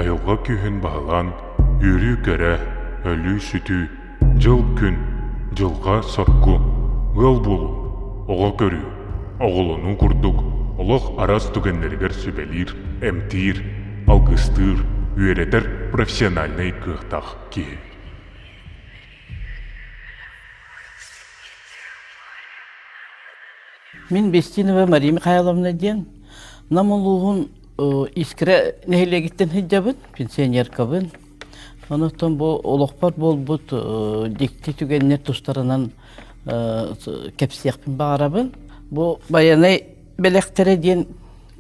Ayılға күйін бағылан, үрі кәрі, өлі сүті, жыл күн, жылға сарку, ғыл болу, оға көрі, оғылыну күрдік, олық арас түгенлергер сөбелер, әмтир, алғыстыр, үйретер профессиональный кықтақ кейі. Мен Бестинова Мария Михайловна ден, намылуғын искре нехилегиттен хиджабын, пенсионеркабын. Онықтан бұл олықпар бол бұд декті түгеннер тұстарынан кәпсияқпен бағарабын. Бұл баянай бәләқтері ден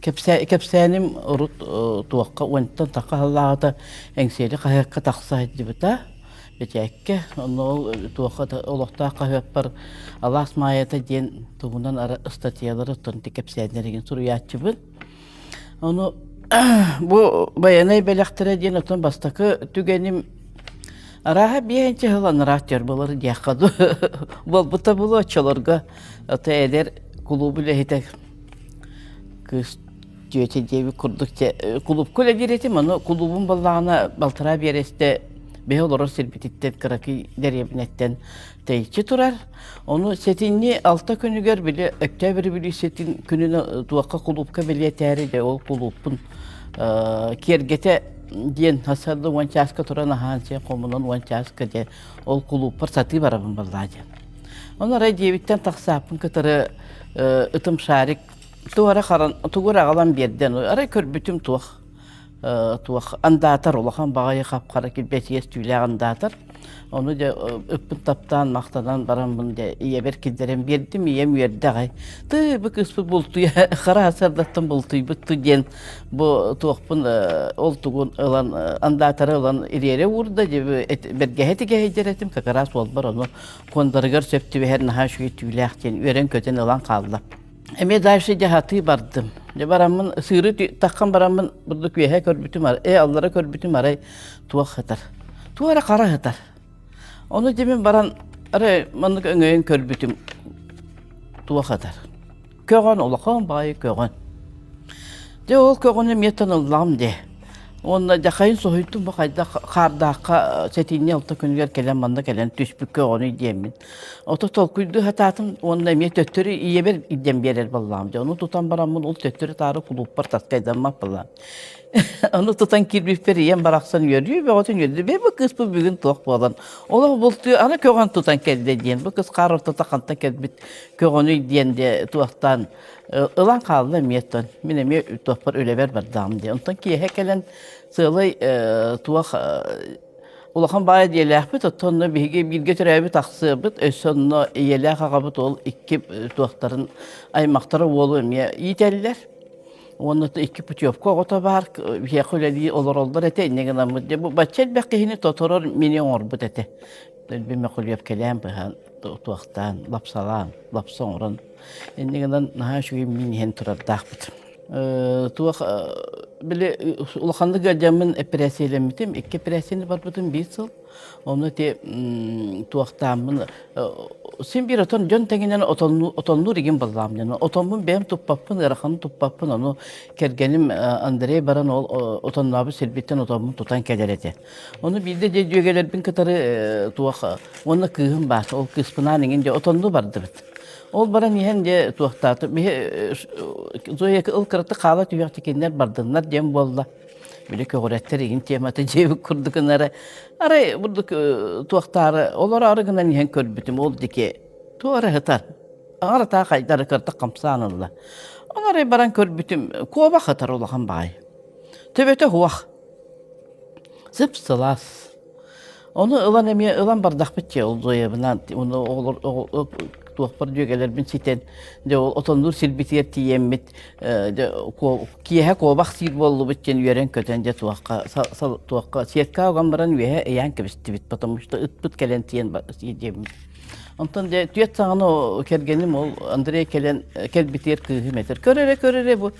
кәпсәнім ұрыт туаққа оңттан таққа халағыда әңселі қайыққа тақса әдібіта. Бәтәкке, ол туаққа олықта қайып бар Алас майята ден тұғынан ара статиялары тұнты кәпсәнереген сұруятчыбын. Onu bu bayanay belaktere diyen otan bastakı tügenim araha biyençe hılan rahatyor buları diyakadı. Bol buta bulu açılırga ata eder kulubu lehite kız diyote diyevi kurdukça kulub kule diretim onu kulubun balağına baltıra bir este behe olur silbititten kıraki deryebinetten teyçi turar. Onu setinli alta günü gör bile öktebiri bile setin gününe duaka kulubka bile teri de ol kulubun kergete diyen hasarlı vançaska turana hansi komunun vançaska de ol kulublar satı barabın ballaca. Onlara diyevitten taksapın kıtırı ıtım şarik tuğara karan tuğura kalan birden ara kör bütün tuğ andatar olakan bağayı kapkara kilbetiyes tüyle andatar. Onu da öpün taptan, maqtadan baran bunu da iyi bir kilderim verdim, iyem verdi ağay. Bu kısmı bultuya, kara hasardattan bultuyu bütü gen bu tuğpun oltuğun olan, andatarı olan iriyere vurdu. Bergeheti geheceretim, kakaras olbar onu kondarıgar söptü ve her naha şu tüyle ağaçen, ören köten olan kaldı. Eme daşı cehatı bardım. Baramın sığırı takkan baramın burada küyehe körbütüm var. Allara körbütüm var. Tuğak hatar. Tuğara kara hatar. Onu demin baran ara manlık öngöyen körbütüm tuğak hatar. Köğen olağan bayi köğen. De ol köğenim yetan Allah'ım de. Onunla jakayın sohuytum bu kayda kardaka setinli alta könüger kelen manda kelen tüspük köğeni diyemin. Oto tolkuydu hatatım onunla emniyet töttürü iye bir idem verir ballağım de. Onu tutan baramın ol töttürü tarı kulup var tatkaydan mak ballağım. Onu tutan kirbifleri yiyen baraksan yürüyor ve otun yürüyor. Ve bu kız bu bugün tuğak bu olan. Ola bultuyor, ana köğen tutan kelde diyen. Bu kız kar ortada kanta kelbit köğeni diyen de tuğaktan. Ilan kaldı emniyetten. Minemi tuğaklar öyle ver bardağım diye. Ondan ki hekelen sığılay tuğak ulağın bayi diyelek bit. Ondan bir götürevi taksı bit. Ösonuna yelek ağabit ol. İki tuğakların aymakları oğlu yiteller. Onu da iki pütüyop koğuta var. Bir kuleli olur olur ete. Ne kadar mı? Bu bahçel bekihini totoror milyon orbut ete. Bir mekulüyop kelem bu tuğaktan lapsalan, lapsonran. Ne kadar naha şu minhen turar dağıt. Tuğak bile ulağanlı gacamın epresiyelemitim. İki presiyeni var bütün bir yıl. Onu da tuğaktamın sen bir oton jön teginen otonlu rigin ballam yani otonun benim tuppapın ırakanı tuppapın onu kergenim Andrei baran otonun abi selbitten otonun tutan keleredi. Onu bir de diyorlar bin katarı tuğak onun kıyım var o kısmından ince otonlu vardı bit. Ol baran yihence tuğakta bir zoya ıl kırıtı kala tüyakti kendiler bardınlar diyem bolla. Böyle köğretleri in temata cevi kurdukları. Ara buraduk tuğaktarı olar arıgından yihen körbütüm oldu ki tuğara hıtar. Ara ta kaydarı kırtık kamsanırlar. Onlara baran körbütüm kuva hıtar olağan bayi. Tebete huak. Zıp sılas. Onu ılan emiye ılan bardak bitçe oldu ya bilen. Onu olur tuğaklar diyorlar bin siten de otondur silbitiyet tiyemmit de kiyehe kovak sil bollu bitçen yören kötence tuğakka siyetka gambaran vehe yan kebisти bit потому что ıtpıt kelen tiyen diyem. Ondan de tüyet sağını o kergenim ol Andrei kelen kel bitiyer kıymeter. Körere bu.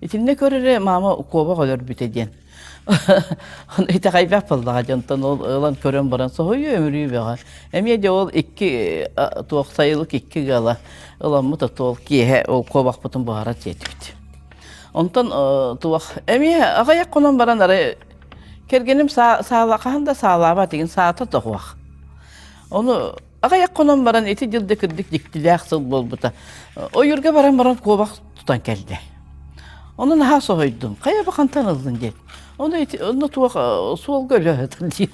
İçinde körere mama kovak olur bitecen. Onu ite kaybap oldu jantan olan kören baran soğuyor ömrü be. Emiye de ol iki tuğ sayılık iki gala. Olan mı da tuğ ki o kovak bütün baharat yetibit. Ondan tuğ emiye agayak konan baran ara Kergenim sağlaqahan da sağlaba degen saata doğaq. Onu agaya konan baran eti jılda kirdik diktilaaq sıl bolbuta. O yurga baran kobaq tutan keldi. Onu naha soğuydum. Kaya bakan tanıldın diye. Onu tuaq sol gölü diye.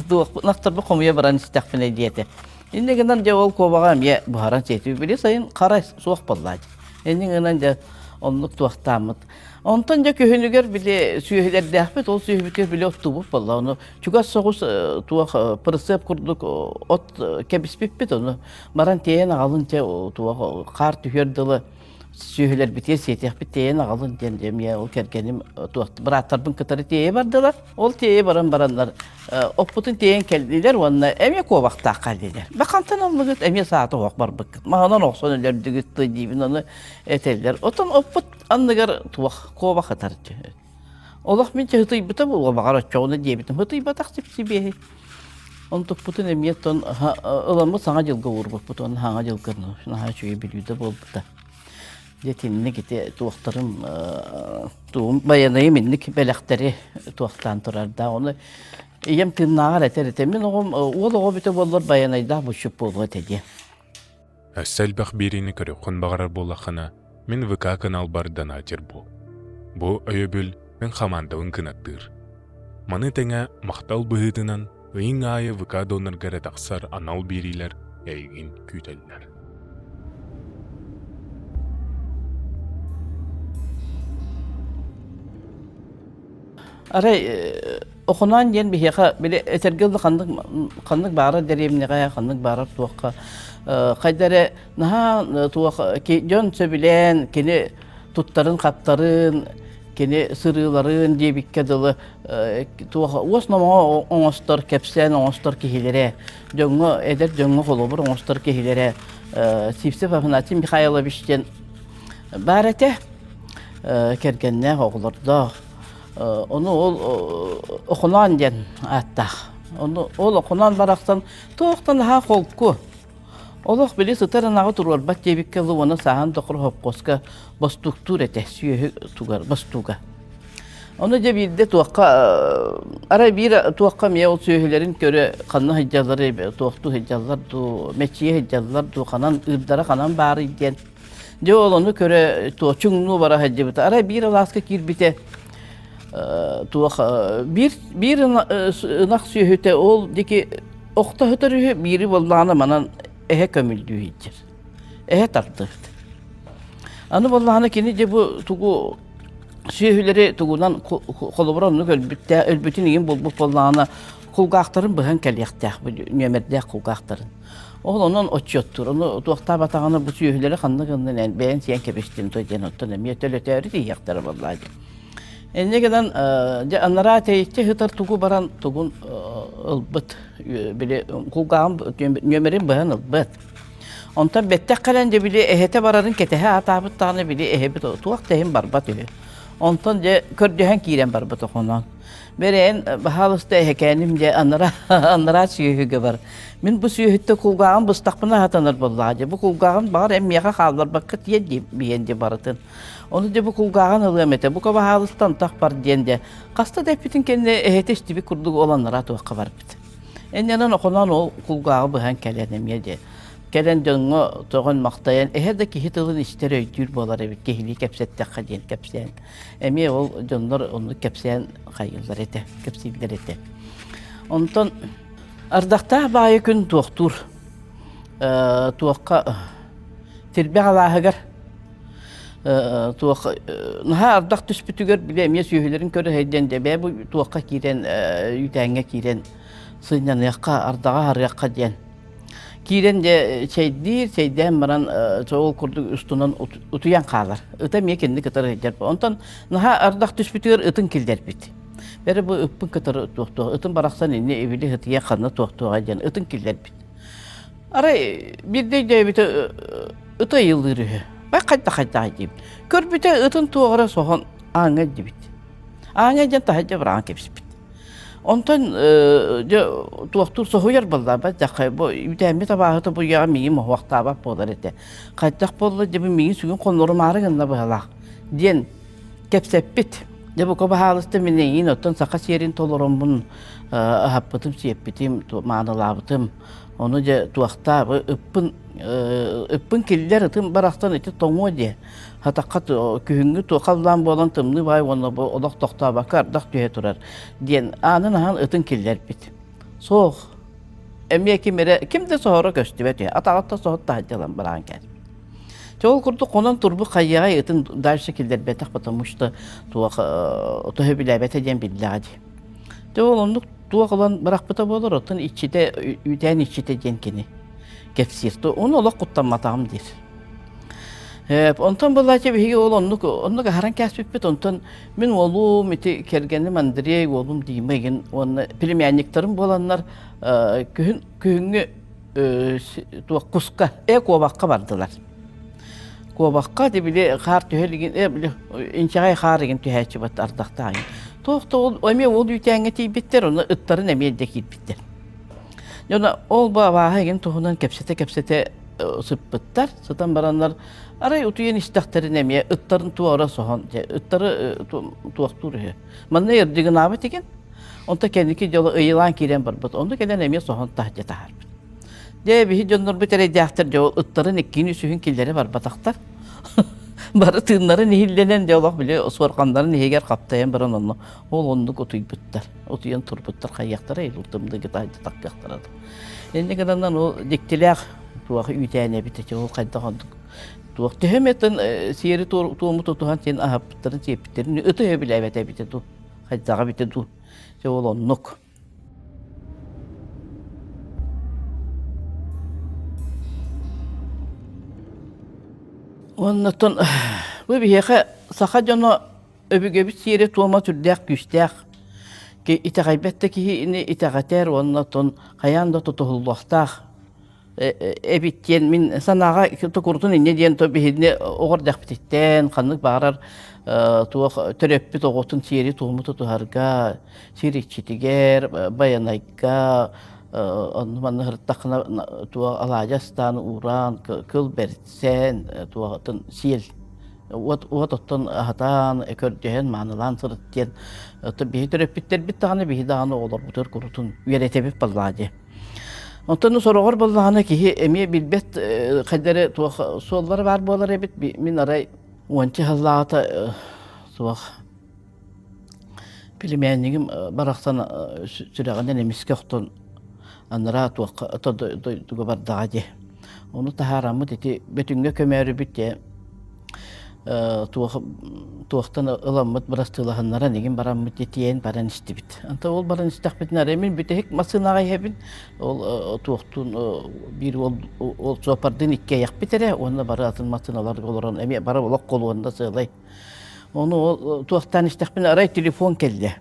Tuaq naqtar bu komuya baran istakfine diyete. Indi gından ja ol kobağam ya buharan çeti bile sayın qara soğuk bolladı. Indi gından ja onluk tuaqtamıt. Ondan ja köhünüger bile süyehler dahbet ol süyehbiter bile otubup bolla onu. Çünkü soğus tuaq pırsep kurduk ot kebispipit onu. Baran teyen alınca tuaq qar tüherdilı süyehler biter setih biteyen alın diyem ya o kerkenim tuaq bıraktarbın kıtarı teye bardılar. Ol teye baranlar. Oputun teyen keldiler onunla emye kovakta kaldiler. Bakantan allıgıt emye saati oq bar bıkkıt. Mağanan oqson öler dügüttü diyibin onu eterler. Otan oput anlıgar tuaq kovak atarıcı. Olaq mince hıtıyı bıta bu bağar açağını diyebitim. Hıtıyı batak tipsi behi. Onu toputun emye ton ılamı sana jılgı uğurbuk buton hana jılgırını. Şuna ha şöyle biliyde bol bıta. Yetinine gidi tuaqtarım tuğum bayanayım inlik belakları tuaqtan turar da onu yem tırnağa etemin oğlu bite bollar bayanayda bu şüp bolu etedi. Әссәлбәқ берені көрі құн бағарар болақына, мен ВК канал бардан ажыр бұл. Бұл өйөбіл мен хамандауын кынаттыр. Маны тәңә мақтал бұғытынан, өйін айы ВК доныргары тақсар анал берилер әйгін күйтелілер. Aray okunan yen bir heka bile etergildi kandık bağıra dereyimine gaya kandık bağıra tuakka kaydere naha tuakka ki jön söbilen kini tutların kaptarın kini sırıların diye bikkedalı tuakka uas nama oğustar kepsen oğustar kihilere jöngo eder jöngo kolobur oğustar kihilere sipsip afinatin bir hayala bişten bağırete kergenne oğulurda onu okunan den attaq. Onu okunan baraktan toqtan ha kolku. Oluq bile sıtarınağı turur bat jebikkelı onu sahan toqur hopqoska bastuktur ete süyehü tugar bastuga. Onu jebirde tuaqqa ara bir tuaqqa me o süyehlerin köre qanna hicjalları toqtu hicjallar du meçiye hicjallar du qanan ırdara qanan bari iden. Jo onu köre toçungnu bara hicjibita ara bir alaska kirbite tuaq bir naqsı hüte ol diki oqta hütörü biri vallana manan ehe kömüldü hicir. Ehe tarttı. Anı vallana kini de bu tugu sühüleri tugudan kolobran ölbütte ölbütün yin bul vallana kulgaqtarın bıhan keliyaqtaq bu nömerde kulgaqtarın. Oğul onun oçyottur. Onu tuaqta batağına bu sühüleri qanlı beğen siyen kebeştin toyden ottan emiyetölü teori diyaqtara vallahi. Ne kadar anlara teyitçe hıtar tugu baran tugun ılbıt bile kulgağım nömerin bahan ılbıt. Ondan bettek kalınca bile ehete bararın ketehe atabıt tane bile ehebit tuaq tehim barbat öyle. Ondan je kördühen kiren barbat oğunan. Bereğin bahalısta ehekenimce anlara süyühüge var. Min bu süyühütte kulgağım bıstaqbına hatanır bollaca. Bu kulgağım bağır emmiyağa kallar bakıt yedi biyendi baratın. Onu da bu kulgağın ılımete, bu kaba halıstan takbar diyende, kasta depitin kendine eheteş gibi kurduk olanlara tuaqqa var bit. En yanan okunan o kulgağı bıhan kelenem yedi. Kelen döngü toğun maqtayan, eher de kihitılın işleri öydür bolar evet, kehili kepsette qadiyen kepsen. Emi ol dönler onu kepsen qayıllar ete, kepsiller ete. Ondan ardaqta bayi gün tuaqtur, tuaqqa tilbe alahıgar. Tuaq naha ardaq tüspütüger bile emiye süyülerin körü heyden de be bu tuaqqa kiren yütenge kiren sıynan yaqqa ardağa har yaqqa diyen. Kiren de şeyden baran çoğul kurduk üstünden utuyan qalar. Öte miye kendi kadar heyder. Ondan naha ardaq tüspütüger ıtın kilder bit. Beri bu ıppın kadar tuaqtuğa. Itın baraksan inni evili hıtıya qanna tuaqtuğa diyen. Itın kilder bit. Ara bir de bit ıta yıldırı. Ben kayda edeyim. Körbüte ıtın tuğra soğan ağına dibit. Ağına can tahacca bir ağın kepsi bit. Ondan tuğaktur soğuyar balla. Ben de bu yüdemi tabağıda bu yağı miyim o vakta bak bolar ete. Kaydak bolla cebi miyin suyun konurum ağrığında bağla. Diyen kepsi bit. De bu kabahalıstı mineyin otun sakas yerin tolorumun hapıtım siyeppitim manalabıtım. Onu da tuakta ıppın killer ıtım baraktan iti tomu diye. Hatakat kühüngü tuakallan bolan tımlı vay onu bu olak tokta bakar dak tühe turar. Diyen anın ahan ıtın killer bit. Soğuk. Emye kim de soğura göstübe diye. Atağıtta soğut da haccalan baran gel. Çoğul kurdu konan turbu kayyağa yıtın dar şekilde betak batamıştı. Tuğu bile beteceğim billahi. Çoğul onluk tuğu kalan bırak bata bolur otun içide, üden içide cenkini. Gepsirti. Onu ola kutlanmatağım der. Ondan bulaca bir oğul onluk haran kesbip bit ondan min oğlum iti kergeni mandiriye oğlum diyemeyin. Onu primerniklerim bolanlar kühüngü kuska, kovakka vardılar. Kovakka de bile kar tüheligin bile inşaay karigin tüheci bat ardaktayın. Tohta ol eme ol ütengeti bitter onu ıtların emeye dekil bitter. Yana ol bağahagin tohunan kepsete sıppıttar. Sıtan baranlar aray utuyen istaktarın emeye ıtların tuara soğan. Ittarı tuakturuyor. Manna yerdigin abi tegen. Onta kendiki yola ıyılan kiren barbat. Onda gelen emeye soğan tahca tahar. De bir jonlar bir tere dağıtır diyor. Itların ikkini sühün killeri var bataktar. Barı tığınları nihillenen diyorlar bile sorkanların nihiger kaptayan bir onu. Onu otuy bitler. Otuyan turbutlar kayyaklara eylurtumda gıdaydı takyaklara. Ne kadardan o diktiler tuğu ütene bitecek o kayda kandık. Tuğu tehemetten siyeri tuğumu tutuhan sen ahaptların siyepitlerini öteye bile evet bite tu. Kaydağa bite tu. Şey olonluk. Ondan bu bir yaka sakacana öbüge bir siyeri tuğuma türdek güçtek ki itagaybette ki ini itagater ondan kayanda tutuhullahtak ebityen min sanaga tukurdun inne diyen to bihine ogordak bititten kanlık bağırar tuğ töreppi toğutun siyeri tuğumu tutuharga sirikçitiger bayanayga ondan hırtakına tuğ alacastan uğran kıl bertsen tuğutun sil Ototun hatan ekörcehen manalan sırıtken bir töreppitter bir tane bir tane olur bu tür kurutun üretebip balladı. Ondan sonra or ballahana ki emiye bilbet kadere tuğ solları var bolar ebit min aray onçı hazlata tuğ bilmeyenligim baraksan süreğinden emiske oktun anlara tuğ tuğ bardağı. Onu taharamı dedi bütünge kömeri bitti. Tuğtan ılamıt bırastığılahanlara negin baramıt yetiyen baran istibit. Anta ol baran istakbitin aremin bütehik masınağa hebin. Ol tuğtun bir ol sopardın ikke yak bitere. Onunla bara atın masınalar oluran. Emi bara olak koluğunda sığılay. Onu tuğtan istakbitin aray telefon kelle.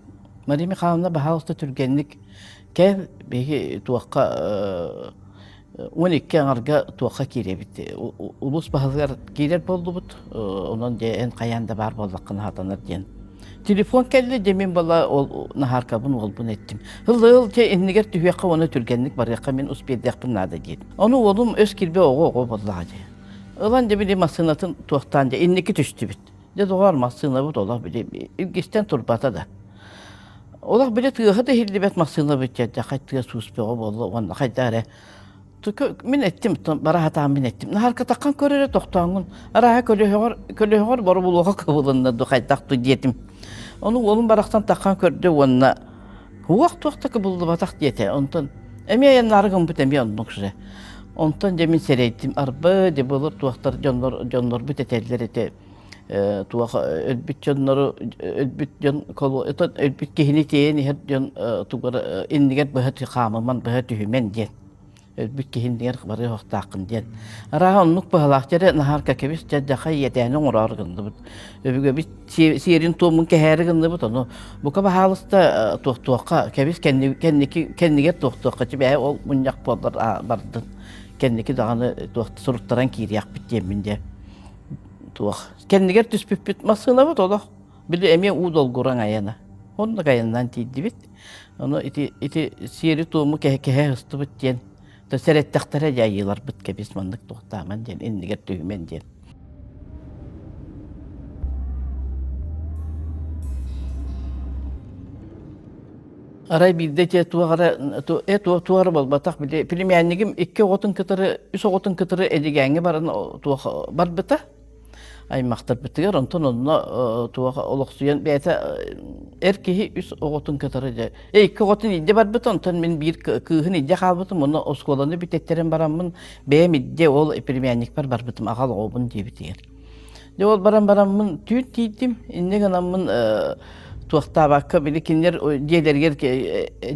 Marimi kağımda baha usta türgenlik. Kev behi tuğakka 12 arga tuaqa kirebit. Ulus bahazgar kirer boldu but. Onun de en kayanda bar bollakın hatanır diyen. Telefon kelle demin bala nahar kabın olbun ettim. Hıl te enniger tühüyaqa ona türgenlik bar yaqa men uspediyaqpın nada diyen. Onu oğlum öz kirbe oğu bolladı. Ulan de bile masınatın tuaqtan de enniki düştü bit. De doğar masına bu dola bile ilgisten turbata da. Ola bile tığıha da hillibet masına bit. De qaytıya suspe o bollu. Onda qaydare. Min ettim, bara hatam min ettim. Naharka takkan körere toktağın. Araha kölühör boru buluğa kıvılında duqaydaq diyetim. Onu oğlum baraktan takkan körde onunla. Huaq tuaqta kıvıldı batak diyete. Ondan, emiye yanlarıgın büt emiye onluk süre. Ondan demin sereydim. Arba de bulur tuaqtar jonlar büt eteller ete. Tuaq ölbüt jonları, ölbüt jon kolu, ölbüt kehini teyen her jon tuqara indiger bahati qamıman bahati hümen diyen. Bütkehin diğer barı hoqtaqın diyen. Ara onluk bahalaqçere nahar kakebis jaddaqa yeteni orargındı bu. Öbüge bir siyerin tuğumun keherigındı bu tonu. Bu ka bahalısta tuqtuqa kebis kendike tuqtuqa be ol munyak bollar bardı. Kendiki dağını tuqtu suruttaran kiriyaq bitteminde. Tuq. Kendike tüspüp bitmasına bu tola. Bili emiye udol guran ayana. Onun gayandan tiddi bit. Onu iti siyeri tuğumu kehe hıstı bit diyen. Da serettaklara yayılar bitke biz mandık tohtaman diyen, endiger tühümen diyen. Aray bilde te tuara tuara bolbatak bile filmyanigim iki otun kıtırı, üç otun kıtırı edigenge baran bar bita. Ay maktar bitiyor ondan onunla tuğa oluksuyan bete erkeği üç otun kıtırı de. İki otun idde bar bita ondan min bir kıhın idde kalbıtım onu oskolanı bitetlerin baramın beğem idde ol filmyanik bar bitim akal obun diye bitiyor. De ol baramın tüy tiydim inne ganamın tuaqta bakka bilikinler diyeler yer ki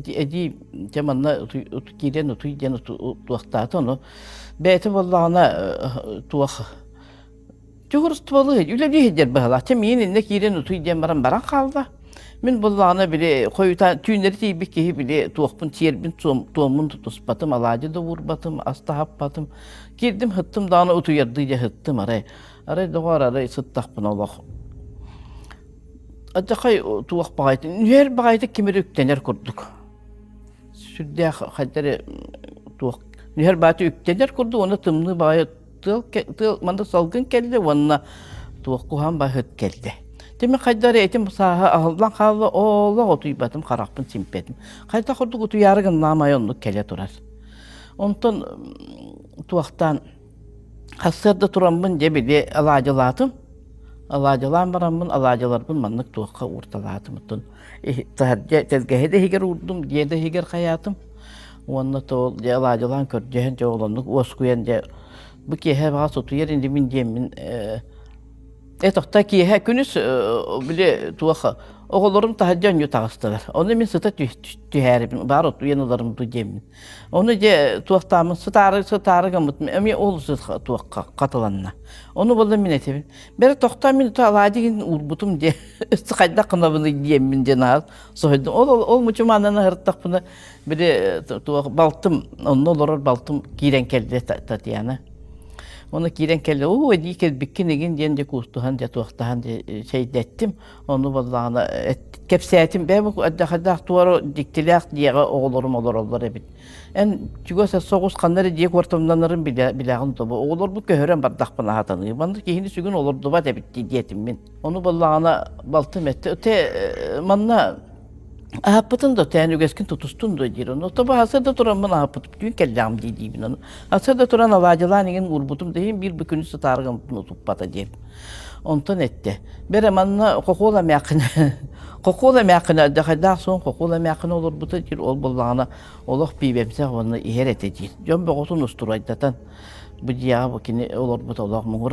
edi zamanla giren otu den tuaqta onu bete vallahi tuaq Jogurust balı öyle diye bahla temin ne giren otu den baran kaldı. Min vallahi bile koyuta tüynleri tibi ki bile tuaqpun tierbin tuğumun tutus batım alacı da vur batım astahap batım girdim hıttım dağına otu yerdi diye hıttım aray doğar aray sıttaq buna Allah. Adakay tuaq bağaydı. Nüher bağaydı kimir üktener kurduk. Sürdüğü hadere tuaq. Nüher bağaydı üktener kurdu. Ona tımlı bağaydı. Tıl manda salgın geldi. Ona tuaq kuhan bağaydı geldi. Demek hadere etim saha ahıldan kaldı. Allah otuyu batım. Karakpın simpedim. Hayda kurduk otu yargın namaya onluk kele turar. Ondan tuaqtan hasırda turamın debili alacılatım. Alacılan baramın, alacılarımın manlık tuğqa urtalatım. Taharca tezgahede higer urdum, diyede higer hayatım. Onunla toğul, alacılan körcehen çoğulanlık, oskuyen de bu kihe bağa sotu yerinde min diyemin. Etokta kihe günüs bile tuğqa. Oğullarım taharcan yutağıstılar. Onu min sıta tüheribin, barot uyanılarım bu diyemin. Onu de tuğaqtamın sıtarı gamıtım, emi oğlusuz tuğqa katılanına. Onu buldum min etebin. Beri toqta min alacıgın urbutum diye sıkayda qınabını diyemin cenaz. Soydum. Ol muçumanana hırttaq buna biri baltım, onun olur baltım giren keldi Tatyana. Onu giren keldi. O edi kel bikkinigin diyen de kustuhan de tuaqtahan de şey dettim. Onu vallahi kepsetim be bu adda tuaro diktilak diye oğullarım olur ebit. En çugosa soğuz kanları diye kortumdanların bilağın tobu. Oğullar bu köhören bardak bana hatanı. Bana kihini sügün olurdu bat ebit diyetim min. Onu vallahi baltım etti. Öte manna ahapıtın da teni göskin tutustun da diyor onu. Tabi hasırda duran bana ahapıtıp gün kellam dediğim onu. Hasırda duran alacılanın urbutum deyim bir bükünüsü targım bunu tutbata diyeyim. Ondan etti. Bere manna kokola meyakını. Kokola meyakını daha son kokola meyakını olur bu da diyor. Ol bullağına Allah bibemse onu iher edeceğiz. Can be otun usturaydan bu diya bakini olur bu da Allah muğur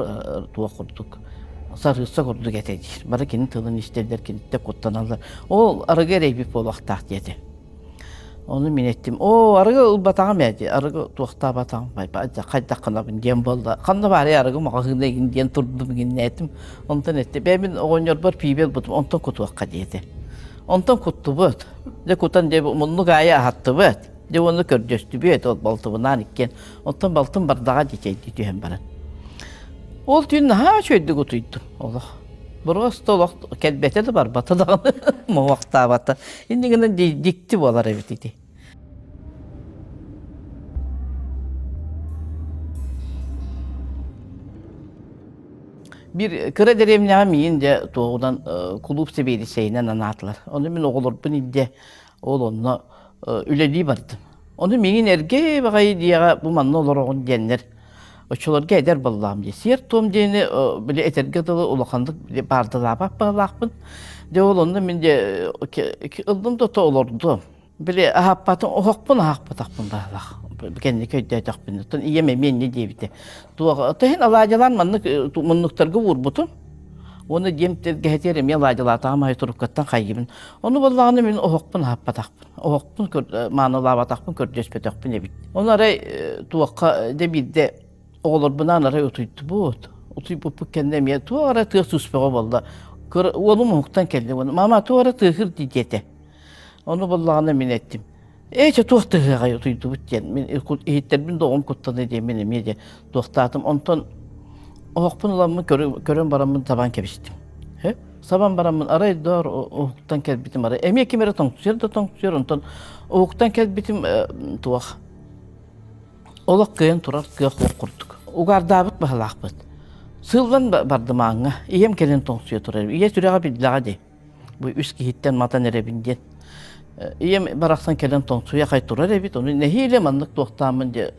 tuğa kurduk. Sarısa kurduk edeceğiz. Bana kendi tılını isterler kendi de kutlanırlar. O arıga reybip olak taht yedi. Onu min ettim. O arıga batağım yedi. Arıga tuğta batağım. Kayda kanabın diyen bolda. Kanna bari arıga mağazında egin diyen turdum egin ettim. Ondan etti. Ben oynyor bar pibel butum. Ondan kutuak kadiyedi. Ondan kuttu bud. De kutan de munlu gaya ahattı bud. De onu kördöstü büyüt o baltımından ikken. Ondan baltım bardağa dikeydi tühen baran. Ol tüyün ha şöyle kutuydu. Allah. Burası da olak kelbete de var batıda. Muvakta batı. Şimdi gene dikti bolar evet idi. Bir kıra deremli amiyince doğudan kulüp sebeyli şeyinden anlattılar. Onu min oğulur bu nidde oğlunla üleliği vardı. Onu minin erge bakayı diye bu manlı olur oğun diyenler. Oçularga eder ballağım diye. Siyer tom diyeni bile eterge dalı ulakandık bile bardılar bak bağlaqpın. De oğlunda min de ıldım da olurdu. Bile ahapatın oğukpun ahapataqpın bağlaq. Kendi köyde etaqpın. Tun iyeme men ne diyebide. Tahin alacılan mannıktarga vurbutum. Onu diyem geheterim yalacılar tağım turup kattan kaygibin. Onu vallağını min oğukpun ahapataqpın. Oğukpun manılavataqpın kördespetaqpın ebit. Onlara tuğaqa debide oğullar buna ara otuydu bu. Otuy bu kendim ya tu ara tığ suspeğe oldu. Oğlum huktan geldi onu. Mama tu ara tığır diyete. Onu vallahi min ettim. Ece tu tığır otuydu bu diyen. Min ehitlerin doğum kuttan edeyim benim yedi. Doktatım ondan oğukpun olanımı görün baramın taban kebiştim. He? Saban baramın arayı doğar oğuktan kelbitim arayı. Emiye kimere tonkusuyor da tonkusuyor ondan. Oğuktan kelbitim tuğak. Olak kıyın turar kıyaq kurduk. Ugar David bahalaqbıt. Sılvan bardı maňa. Iyem kelen tonsuya turar. İye süreğe billağa de. Bu üç kihitten mata nerebinden. iyem baraksan kelen ton suya kayturar ebit onu nehiyle manlık doktamın de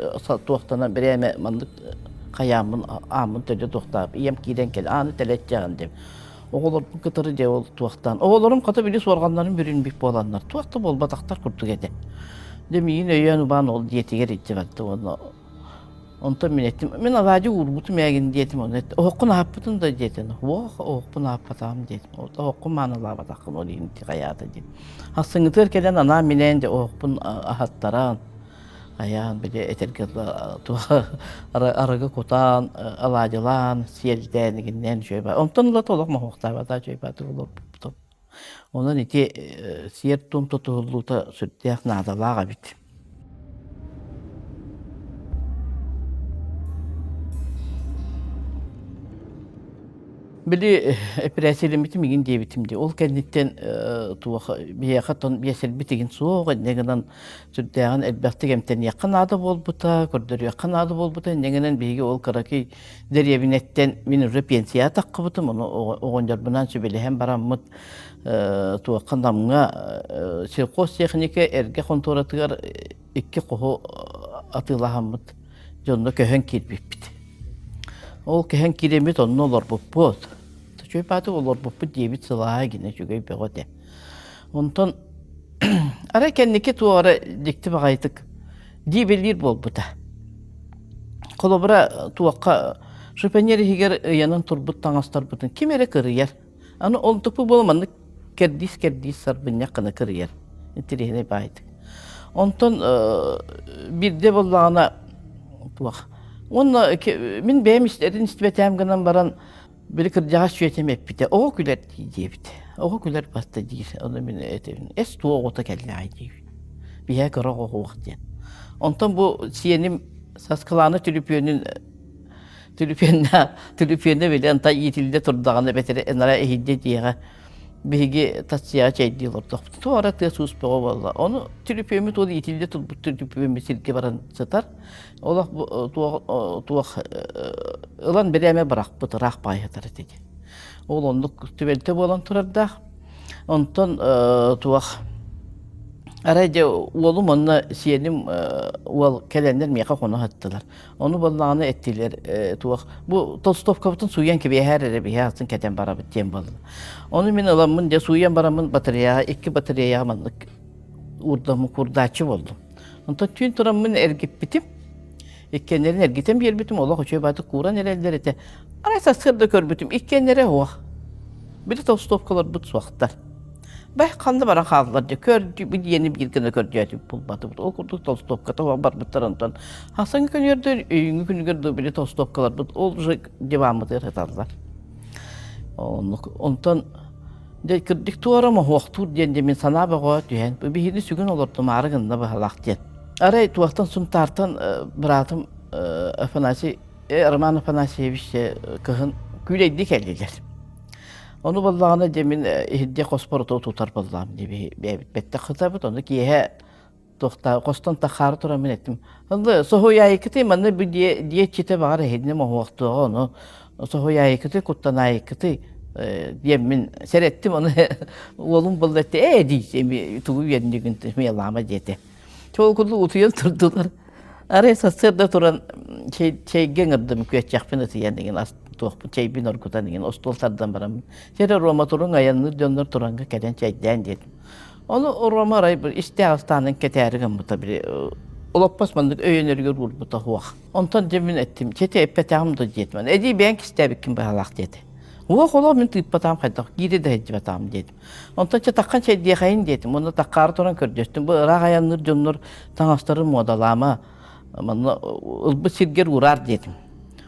doktana bireme manlık kayamın amın tele doktab iyem kiden kel anı teletcan dem. Oğullar bu kadarı de ol tuaktan. Oğullarım kata bili sorganların birin bik bolanlar. Tuakta bol bataktar kurtuk ede. Demeyin öyen ban ol diyeti ger itti baktı onu. Ondan min ettim. Min avacı urbutum yagin diyetim onu. Okkun hapıtın da diyetim. Okkun hapıtam diyetim. Okkun manala batakın o inti kayada diyetim. Hasını tırkeden ana minen de okkun ahattaran. Ayağın bir de etergala aragı kotan, alacılan, siyelden şöyle var. Ondan da tolak mahokta var da şöyle batır olur. Ondan iti siyer tum tutulduğunda süttiyak nadalağa bit. Bili epreselim bitim igin diye bitimdi. Ol kenditten tuvaha bir yakatan bir sel bitigin soğuk negenen sütdäğin elbette gemten yakın adı bol buta, kördür yakın adı bol buta negenen bigi ol karaki derye binetten min repensiya takkıbıtım onu oğonjar bunan sübeli hem baramıt tuva kandamına sirkos teknike erge kontoratıgar iki kohu atılahamıt jonda köhön kirpipit. Ol köhön kiremit onun olur bu pot. Çöpatı olur bu diye bir sılaha yine çünkü begote. Ondan ara kendiki tuara dikti bagaytık. Dibelir bol bu da. Kolobra tuaka şüphenleri higer yanın turbut tangastar butun kimere kırıyar. Anı olduk bu bolmanı kerdis sarbın yakını kırıyar. İntirihine baytık. Ondan bir de bollağına tuak. Onunla min benim işlerin istibetem gınan baran bir kırcağa süyetem hep bite. O güler diye bite. O güler bastı değil. Onu min etemin. Es tuğa ota kelli ay diye. Bir yer kara o vakti. Ondan bu siyenim saskılanı tülüpyenine bile anta yitilde turdağını betere enara ehidde diye. Bigi tatsiya çay diyorlar. Tuğara tesus pe o valla. Onu tülüpyemi todu yitilde tut tülüpyemi silke baran satar. Ola tuğa ulan bereme bırak bu taraf bayatır dedi. Oğlunluk tüvelte bolan turarda. Ondan tuğa arayca oğlum onunla siyenim ol kelenler miyaka konu hattılar. Onu ballağını ettiler tuğak. Bu Tolstov kapıtın suyan gibi her yere bir hayatın keten bara bittiğim ballı. Onu min alamın de suyan baramın bataryaya, iki bataryaya amanlık urdamı kurdaçı oldum. Ondan tüm turamın ergip bitim. İkkenlerin ergiten bir yer bitim. Allah hoşça batı kuran ereller ete. Araysa sırda kör bitim. İkkenlere hoa. Bir de Tolstov kalar bu suaktar. Bay kandı bara kaldılar diye kör bir yeni bir gün gördü bulmadı. O kurdu Tolstopka tamam var bu taraftan. Hasan gün yerde gün gördü bir Tolstopkalar bu olacak devamı der hatarlar. Ondan de kırdık tuara mı vaktu diye min sana bağa diyen bir hini sügün olurdu margında bu halak diye. Aray tuaktan sun tartan bıraktım afanasi Erman afanasi bir şey kıhın güleydik elliler. Onu ballağına demin hidde kosportu tutar ballağım diye bir bette kıtabıt onu ki he dokta kostan takarı turamin ettim. Onda sohoya ikiti manne bir diye çite var hedne mo vakti onu sohoya ikiti kuttana ikiti diyemin seyrettim onu oğlum ballattı diyeceğim tuğu yerinde gün mi Allah'ıma diyete. Çoğu kullu utuyor durdular. Araya sırda turan şey genirdim küçük pinati yendiğin as tuğ şey bin orkutan yendiğin ostoltardan baram. Şere Roma turun ayağını döndür turanga keden çaydan dedim. Onu Roma arayı bir işte hastanın keterigen bu tabi. Olappas mandık öğünleri vur bu da huak. Ondan demin ettim. Çete epetağım da dedim. Edi ben istedim kim bahalak dedi. Huak ola min tip patam kaydak. Gidi de hecci patam dedim. Ondan takkan şey diye kayın dedim. Onu takkar turan kördüstüm. Bu ırak ayağını döndür tanastarın modalama. Ama bu sirger uğrar dedim.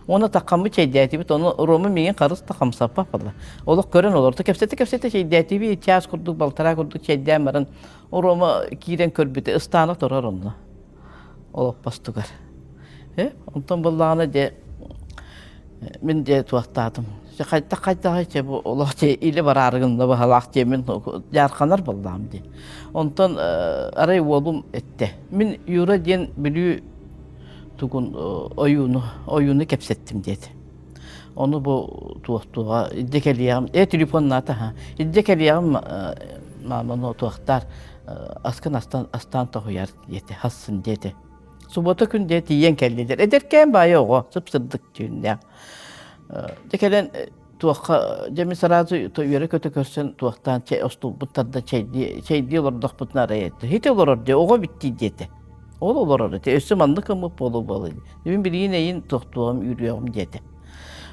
Ona takamı şey diyeti onu Roma miyen karısı takam sappa falan. Ola gören olurdu. Kepsete şey diyeti bir çaz kurduk baltara kurduk şey demerin. O Roma kiren körbüte ıstana torar onunla. Ola bastıgar. Ondan ballağına de min de tuattadım. Kayda bu ola şey ili var argında bu halak cemin yarkanar ballağım diye. Ondan arayı oğlum etti. Min yura diyen biliyor tuğun oyunu kepsettim dedi. Onu bu tuğtuğa iddekeliyam telefonla ta ha iddekeliyam mamano tuğtar Askan astan tohuyar diyeti, hassın diyeti. Subota gün diyeti yiyen kelliler. Ederken bayi oğu, sıpsırdık düğünler. Dekelen tuğqa, cemi sarazı yöre kötü körsen tuğqtan ostul butlarda şey diyorlar dak butun araya etti. Hiç olur orada, oğu bitti diyeti. Ol olur orada, ösümanlık ama bolu bolu. Demin bir yine yin tuğtuğum, yürüyorum diyeti.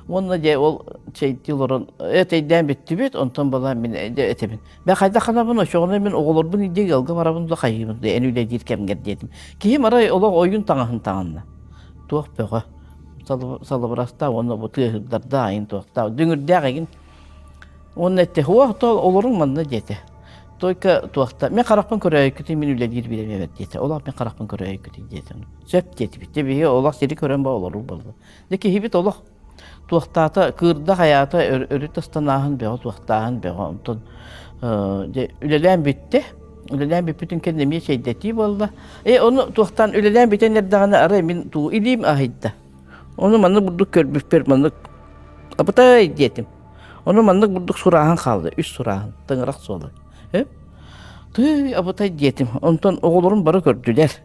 Onunla de ol şey diyorlar, eteyden bitti bit, ondan bana ben de etemin. Ben kayda kana bunu, şoğuna ben oğulur bunu diye geldi, var bunu da kayıyım diye, en öyle dirkem gel dedim. Kim ara ola oyun tanahın tanahına. Tuğ beğe. Salıbrasta onu bu tığırlar da ayın tuğda. Düngür dağın. Onun ette huwa tol olurun manna diyete. Toyka tuğda. Men qaraqpan körey kütü men öyle dir bilem evet diyete. Ola men qaraqpan körey kütü diyete. Söp diyete bitti. Bir ola seni kören ba olur buldu. Deki hibit ola tuğda kırda hayata örüt astanahın be tuğdahan be ondan de ülelen bitti. Ülelen bir bütün kendimi şey dedi valla. Onu tuğdan ülelen bitenler dağına arayın min tu ilim ahidde. Onu manlık bulduk körbüş bir manlık. Apıtay diyetim. Onu manlık bulduk surahın kaldı. Üst surahın. Tıngırak solu. Tüy apıtay diyetim. Ondan oğullarım barı gördüler.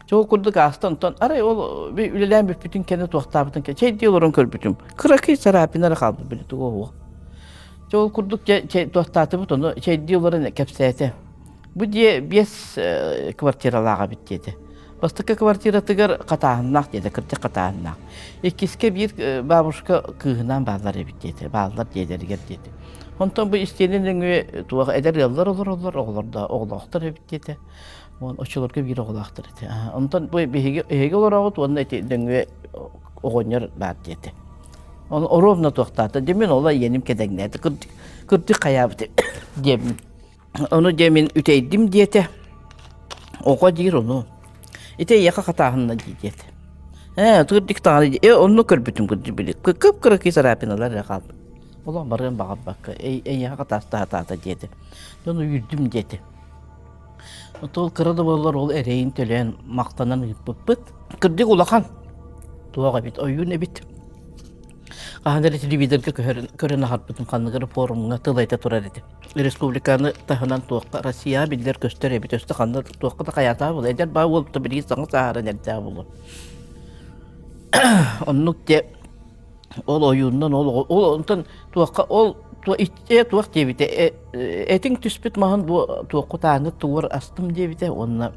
Çoğu kurduk ağızda ondan. Aray oğlu bir ülelen bir bütün kendi tuğda bütün. Şey diyorlarım körbütüm. Kırakı sarapinara kaldı. Böyle tuğu. Çoğu kurduk tuğda onu şey diyorlarım kepsiyete. Bu diye bir kvartiralığa bittiydi. Bastıkka kvartira tıgar katağınnak dedi, kırtı katağınnak. İkiske bir babuşka kığınan bağlar bittiydi, bağlar diyeleri geldi. Ondan bu isteyenin tuğa eder yıllar olur da oğlaktır bittiydi. On açılırken bir oğlaktır dedi. Ondan bu hege olarak onun eti döngü oğunyar bağır dedi. Onu orovna tuğtadı. Demin ola yenim kedenlerdi. Kırtı kayabıdı. Demin. Onu demin üteydim diyete. Oğa dir onu. İte yaka katağınla diyete. Tırdık tağını, onu körbütüm kırdı bilik. Kıp-kırık sarapinalar ya kaldı. Ulan barın bağır bakı, en yaka katağısta hata diyete. Onu yürüdüm diyete. Tol kırıdı bollar ol ereğin töleyen maqtanan bıt. Kırdık ulakan. Tuğağa bit, oyun bit. Qahanları televizyonda kören harpıtın kanlıgırı forumuna tılayta turar edi. Respublikanı tahınan tuğqa Rusya biller göstere bit östü kanlı tuğqa da kayata bulu. Eder bağ olup da bilgi sana sahara nerede bulu. Onluk de ol oyundan ol ondan tuğqa ol tuğqa diye bite etin tüspüt mahın bu tuğqa tağını tuğur astım diye bite onunla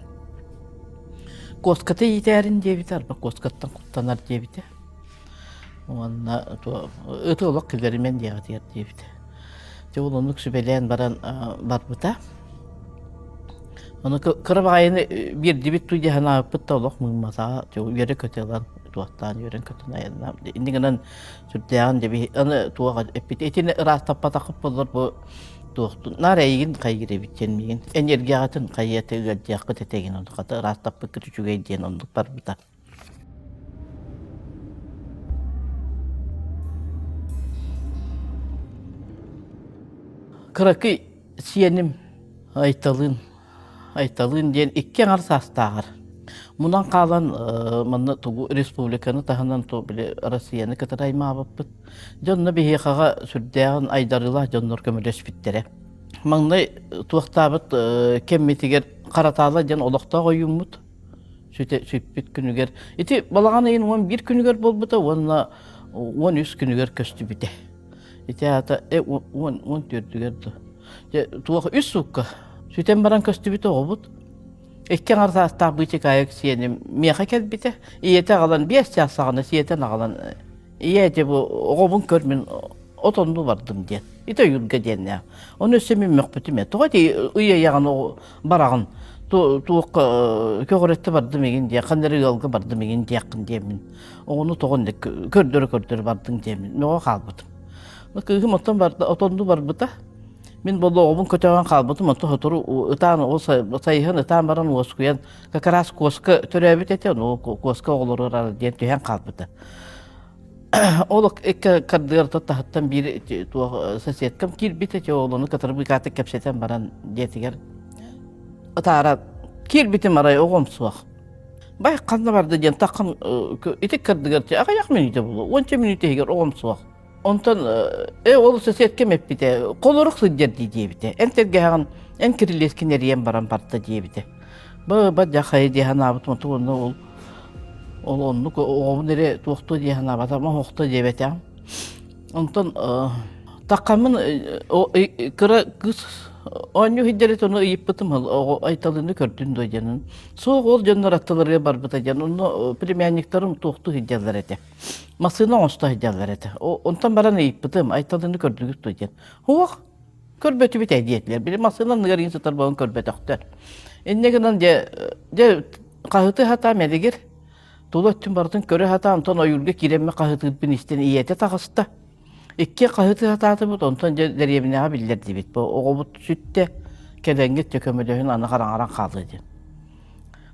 koskatı yiterin diye bite arba koskattan kuttanar diye bite. Onunla ıtı olak kıllarımen diye bite. Çoğulunluk sübeleyen baran var bıta. Onu kırıp ayını bir dibit tuydu hana yapıp da olak mıymasa çoğu yere kötü olan tuğattan yören kötü ayından. İndiğinden sürdüğün de bir anı tuğağa epit. Etini ıras tappa takıp olur bu tuğaktun. Narayigin kaygire bitkenmeyin. Enerjiyatın kayyatı gıcakı tetegin onu katı ıras tappa kırıcıgay diyen onluk var bıta. Kırakı siyenim aytalın diyen iki arsa astağır. Mundan kalan manna tuğu respublikanı tahından tuğu bile Rusya'nı kıtırayma abıppıt. Jonna bihi kağa sürdüğün aydarıla jonnor kömüleş bittere. Manna tuğaktabıt kemmetiger karatağla jan olaqta koyummut. Sütbit günüger. İti balağan ayın 11 günüger bolbuta, onna 13 günüger köstü bite. İti ata 14 gügerdi. Tuğak üst sukka. Süten baran köstü bite obut. Ekken arsa astaq bıçık ayak siyenim miyaqa kel bite. İyete qalan bir siyasağına siyeten qalan. İyete bu oğubun körmün otonlu vardım diyen. İte yurga diyen ya. Onu ösemin mekbütüm ya. Tuğa diye uya yağın o barağın. Tuğuk köğürette vardım egin diye. Kanları yolga vardım egin diyakın diyemin. Onu tuğun de kördürü vardım diyemin. Meğe qalbıdım. Kıhım otonlu var bıta. Min bolu oğubun kötüğün qalbıdım. Otu hoturu ıtan o sayıhın ıtan baran oskuyan. Kakaras koska törebit eten o koska olur arar diyen tüyen qalbıdı. Oluk ekki kardırda tahttan bir sesiyetkam kirbite oğlunu katırıp ikatik kepseten baran diyetiger. Atara kirbitim arayı oğum suaq. Bay kanna vardı diyen takkan itik kardırda ayayak minüte bulu. 10 minüte higer oğum suaq. Ondan olu sesiyetkem hep bite. Koloruk sıdyer diye bite. Enterge hağın En kirilleskin eriyen baran barda diyebide. Ba jahay dihan abut mutu onu ol onluk o nere tuğtu dihan abut ama hoqtu diyebete. Ondan takamın o kıra kız onu hidderet onu yıpıtım o aytalını gördün doyanın. Soğuk ol canlar attaları barbata can onu premierliklerim tuğtu hiddeler ete. Masına osta hiddeler ete. Ondan baran yıpıtım aytalını gördünüz doyan. Hoq körbeti bit hediyetler. Bir masına nagarin satar bağın körbet aktar. Enne gınan de kahıtı hata medigir. Dolu öttüm bardın köre hata ondan oyulga kiremme kahıtı bin isten iyete takısta. İki kahıtı hatatı bu ondan deriyemine bildirdi bit. Bu oğubut sütte kelengit tökömülüğün anı karan kaldı.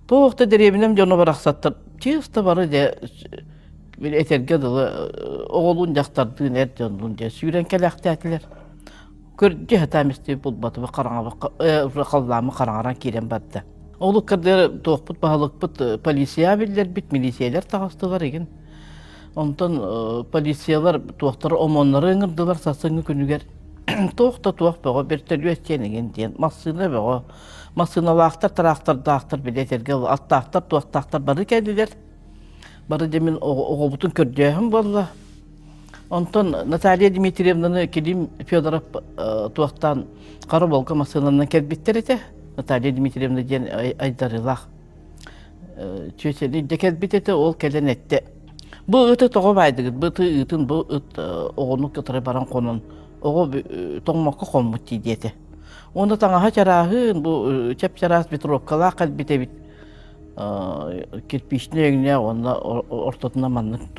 Doğukta deriyeminem canı barak sattır. Çığısta barı de bir eterge dılı oğulun jaktardığın er canlın de süren kelekti etiler. Gördü hata misli bulmadı ve kallamı karan kirem battı. Oğlu kırdı doğukput bahalık bit polisiya bildiler bit milisiyeler takastılar egin. Ondan polisiyalar tuğakları omonları ıngırdılar sasıngı günüger. Tuğakta tuğak beğo bir türlü etkenegen diyen. Masına beğo. Masına lağıktar, tarağıktar, dağıktar bile eterge. Alt dağıktar, tuğak dağıktar barı kendiler. Barı demin oğubutun kördüğüm valla. Ondan Natalya Dimitrievna'nı kilim Fyodorov tuğaktan karı bolga masınından kelbitler ete. Natalya Dimitrievna diyen aydarılaq. Çöçeli de kelbit ete ol kelen etti. Bu ıtı toğu baydıgıd, bu ıtın bu ıt oğunu kıtırı baran konun, oğu toğmakka konmut diyeti. Onda tanaha çarahın, bu çep çarahız Petrovkala kalbite bit kirpişini öğüne, onda ortatına manlık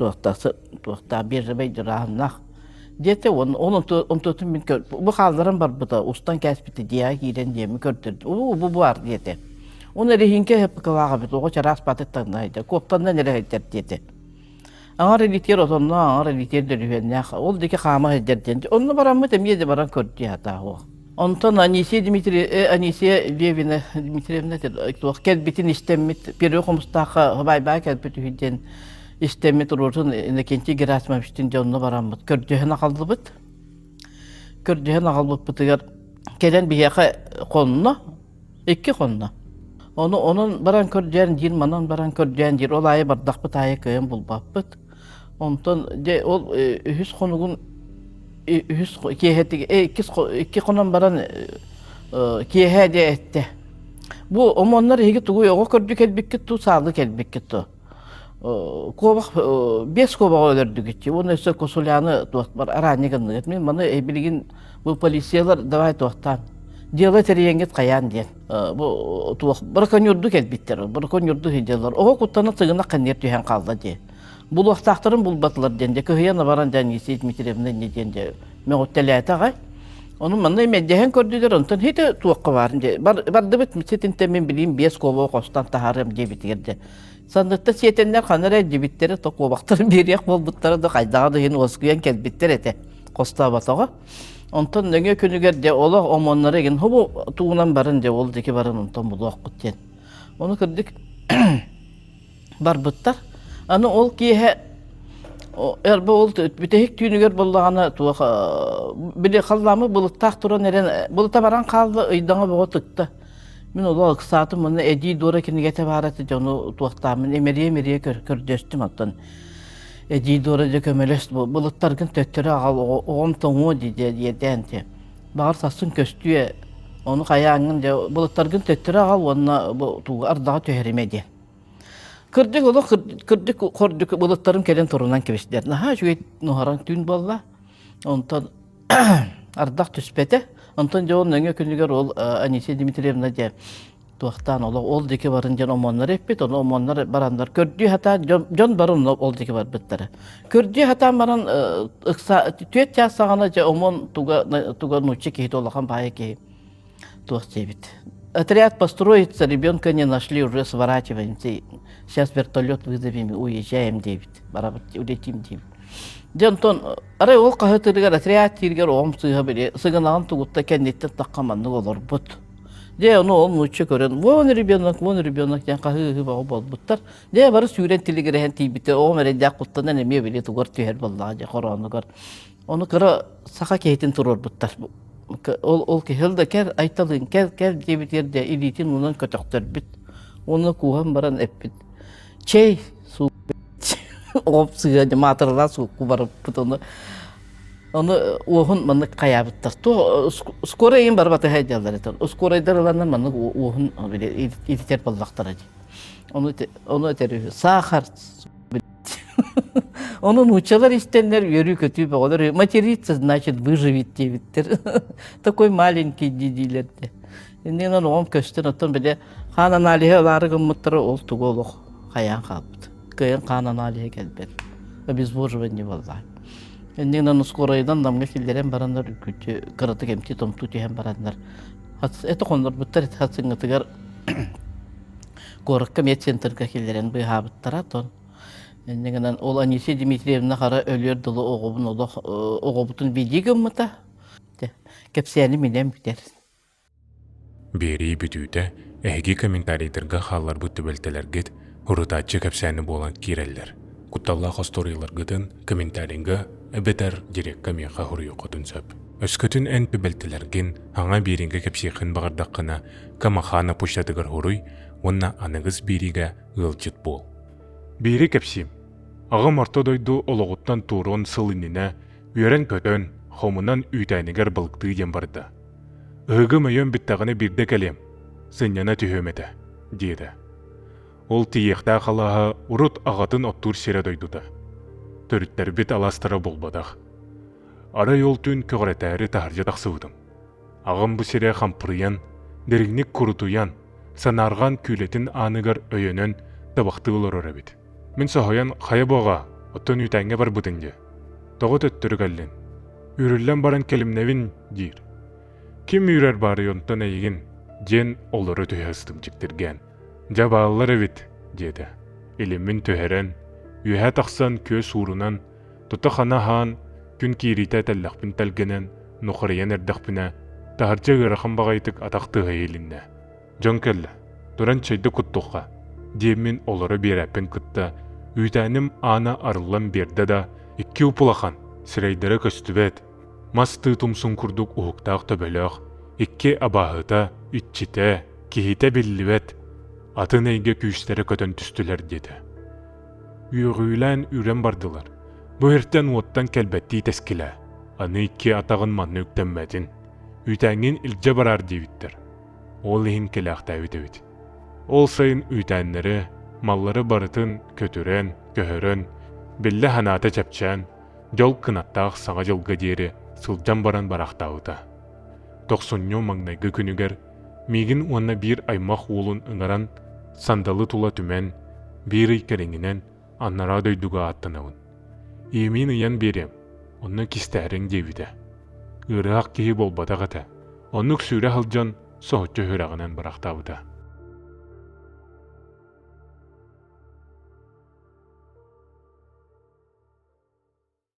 tuğakta bir rıbay durağınlaq. Diyete onun tutun bin kör, bu kaldıran var bu da, ustan kesbiti diye giren diye mi kördürdü, bu var diyete. Onu rehinke hep kılağa bit, oğu çarahız patıttağındaydı, koptandan nere hedder diyete. Ağır elityer otonla ağır elityer dölüvenler. Ol deki kama ederden. Onunla baran mı temiyede baran kördü hata o. Ondan Anisiye Levina Dimitrievna kelbitin istemmet bir okumustaka bay kelbeti hüden istemmet ururun nekenci girasmamıştın canına baran mı. Kördüğüne kaldı bit. Kördüğüne kaldı bitigar. Gelen bir yaka konuna, iki konuna. Onun baran kördüğün jir, manan baran kördüğün jir, olayı bardak bit aya köyün bulbap bit. Ondan de ol hüs konugun hüs iki konan baran kiyehede etti. Bu omonlar higi tuğu o kördük elbikket tu sağlık elbikket tu. Kovak 5 kovak öldürdük içi. Onu ise kosulyanı tuğatlar arani gındı etmeyin. Bana bilgin bu polisiyalar davay tuğattan. Diyala teriyenget kayan diyen. Bu tuğak bırakan yurduk elbitler. Bırakan yurduk hidiyalar. O kuttana tığına kanyer tüyen kaldı diye. Buluq taxtarın bulbatlar dende, köhüyana baran denisi Dimitrievna ne dende, meğutteliyata gay. Onun manna meddehen kördüler, ondan hede tuğakka varın de. Bardı bit, misetin temin bileyim, 5 kova kostan taharım diye bitirdi. Sandıkta siyetenler kanar elde bitleri, to kovaktarın bir yak bulbutları da kaydağı da yeni oskuyan kelbitler ete. Kosta batağa. Ondan nöge künüger de, ola omonlara egin, hobu tuğunan barın de, oldu ki barın ondan buluq kutten. Onu kırdık, barbuttar. Anı ol ki erbe ol bütehik tüynüger bollağına tuğ bile kallamı buluttak turan eren buluta baran kaldı ıydana boğa tıktı. Min olu alkısatım onu edi dora kini gete baratı onu tuğaktamın emeriye kördöstüm attan. Edi dora da kömelest bulutlar gün töttürü ağal oğum toğu diyeden de. Bağır sasın köstüye onu kayağının de bulutlar gün töttürü ağal onunla bu tuğ ardağı töherime de. Kırdık ola kırdık bulutlarım kelen torundan kebişler. Ha şu nuharan tün balla. Ondan ardak tüspete. Ondan joğun nöge künlüger ol Anisiye Dimitrievna de tuğaktan ola ol deki varınca omonlar hep onu omonlar baranlar. Kördüğü hata jon barın ol deki var bitleri. Kördüğü hata baran tüet ya sağana omon tuga nuçi ki hit olakan baye ki tuğak cebit. Отряд построится, ребенка не нашли, уже сворачиваемся. Сейчас вертолет вызовем, уезжаем, Дэвид. Улетим, Дэвид. Дентон, арай ол кахытыргар отряд тиргер оом сыга бере, сыгынаган тугутта кеннеттен таккаманны олор бут. Де onu ол нучча көрөн. Вон ребенок, ден кахы багы болбуттар. Де бары сүйрен тилигерен тийбите, о мереде куттан эме беле тугар түйер болла, же короонугар. Onu kıra saka keytin turur buttar. ол кехил да кер айталын кер дебитерде илитин унан көтөктөр бит. Оны куган баран эппит. Чей су оп сыга матырла су кубарып бит Onu ohun manık kayabıttır. To skora yin barbatı hayjallar eter. Skora daralandan manık ohun bile ititer ballaqtar. Onu eter. Sahar. Onun uçalar istenler yürü kötü bağlar. Материться значит выживет дебиттер. Такой маленький дидилерде. Энден onu ом көстен оттон биле ханан алиhe лары гыммыттыры ол туголук хаян калбыт. Кыйын ханан алиhe келбер. Обезвоживание vallahi. Энден скорайдан дамга силдерен барандар күтү кыраты кемти томту тиһен барандар. Это кондор буттар хатсыңытыгар горакка медцентрга килдерен бый хабыттара тон. Энден ол Анисе Дмитриевна хара өлөр дылы огобун огобутун бидигем мыта. Кепсени менен битер. Бери бүтүүтэ эһиги комментарийдерге халлар бу төбөлтелергет урутачы кепсени болан киреллер. Кутталла хосторийларгытын комментарийге эбетер дирекка меха хуруйукотун сөп. Өскөтүн эн төбөлтелерген аңа биринге кепсихин багардаккына камахана пуштатыгар хуруй, онна аныгыз бириге ылчыт бол. Бири кепсим. Ага мартодойду ологуттан турон сылынына, үйрен көтөн, хомунан үйтәнигер былыкты дем барды. Ыгы мөйөн биттагыны бирде келем, сыньяна түйөмете, деді. Ол тиекта халаға урут ағатын оттур сере дойдуда. Төріттер бит аластыра болбадақ. Ара yol түн көгретәрі тахаржа тақсывыдым. Ағым бұ сере хампырыян, дерігнік күрутуян, санарған күлетін анығар өйөнен табақты олар орабит. Мен соғаян қая боға, оттон үйтәңе бар бұдынге. Тоғы төттірі кәлін. Үріллен баран келімневін дейір. Ким үйрер бары йонтан әйгін, ден олары түйәстым жіктірген. Жабалылар әвит, деді. Илімін түйәрен, үйә тақсан көз урунан, тұта қана хан, күн кирита тәлләқпін тәлгенен, нұқыриян әрдәқпіне, тағарча ғырақын бағайтық атақты ғайылінне. Жон кәлі, тұран чайды құттуққа, демін олары берәпін күтті, үйтәнім ана арылан берді да, ikki upulaхан, сірейдері көстібет, масты тұмсын күрдік ұғықтақ төбеліғ, ikki абағыта, үтчіте, кихите білівет, атын әйге күйістері көтін түстілер деді. Үйгүйлән үрен бардылар. Бұ ертен оттан кәлбәтті тәскілі. Аны ikki атағын манны үктенмәдін. Үйтәңін ilce барар дейбіттір. Ол ең келәқті әвітевіт. Ол сайын үйтәнлері, маллары барытын көтірен, көхірен, білі ханаты чәпчән, жол кынаттақ саңа жылғы дері сылжан баран барақтауыда. 90 маңнайғы күнігер, мегін онна бір аймақ олын ыңаран, сандалы тула түмен, бір икереңінен аннара дөйдуға аттанауын. Емин ұян берем, онны кистәрің девіді. Үріғақ кейі болбадағыда, оннық сүйрі халжан соғытчы хүрағынан барақтауыда.